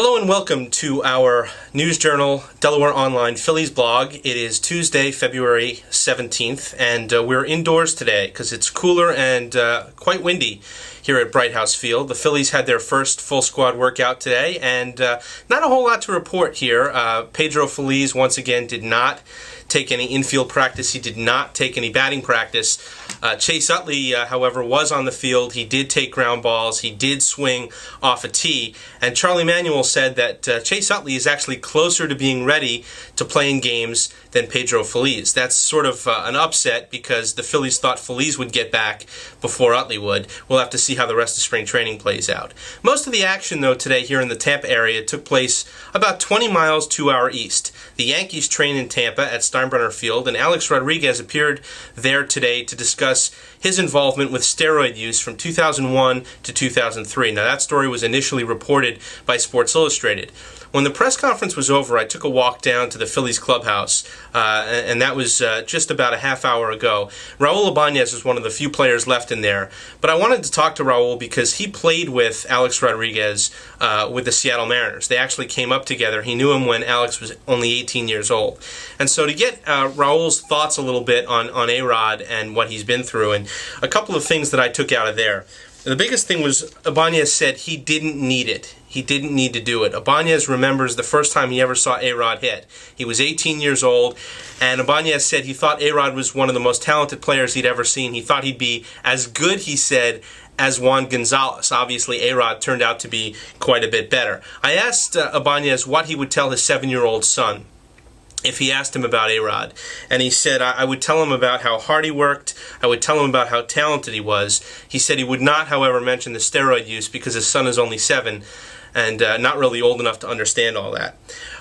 Hello and welcome to our News Journal Delaware Online Phillies blog. It is Tuesday, February 17th, and we're indoors today because it's cooler and quite windy here at Bright House Field. The Phillies had their first full squad workout today, and not a whole lot to report here. Pedro Feliz once again did not take any infield practice. He did not take any batting practice. Chase Utley, however, was on the field. He did take ground balls. He did swing off a tee. And Charlie Manuel said that Chase Utley is actually closer to being ready to play in games than Pedro Feliz. That's sort of an upset because the Phillies thought Feliz would get back before Utley would. We'll have to see how the rest of spring training plays out. Most of the action, though, today here in the Tampa area took place about 20 miles to our east. The Yankees train in Tampa at Steinbrenner Field, and Alex Rodriguez appeared there today to discuss his involvement with steroid use from 2001 to 2003. Now, that story was initially reported by Sports Illustrated. When the press conference was over, I took a walk down to the Phillies clubhouse, and that was just about a half hour ago. Raul Ibanez was one of the few players left in there, but I wanted to talk to Raul because he played with Alex Rodriguez with the Seattle Mariners. They actually came up together. He knew him when Alex was only 18 years old. And so to get Raul's thoughts a little bit on A-Rod and what he's been through, and a couple of things that I took out of there. The biggest thing was Ibanez said he didn't need it. He didn't need to do it. Ibanez remembers the first time he ever saw A-Rod hit. He was 18 years old, and Ibanez said he thought A-Rod was one of the most talented players he'd ever seen. He thought he'd be as good, he said, as Juan Gonzalez. Obviously, A-Rod turned out to be quite a bit better. I asked Ibanez what he would tell his 7-year-old son if he asked him about A-Rod. And he said, I would tell him about how hard he worked. I would tell him about how talented he was. He said he would not, however, mention the steroid use because his son is only 7 and not really old enough to understand all that.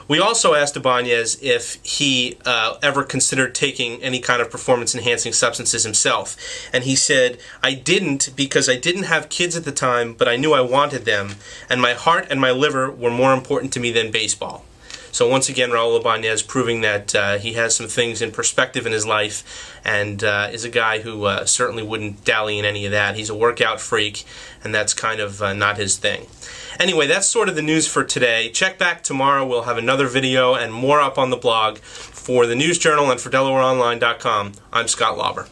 We also asked Ibanez if he ever considered taking any kind of performance-enhancing substances himself. And he said, I didn't because I didn't have kids at the time, but I knew I wanted them, and my heart and my liver were more important to me than baseball. So once again, Raul Ibanez proving that he has some things in perspective in his life and is a guy who certainly wouldn't dally in any of that. He's a workout freak, and that's kind of not his thing. Anyway, that's sort of the news for today. Check back tomorrow. We'll have another video and more up on the blog. For the News Journal and for DelawareOnline.com, I'm Scott Lauber.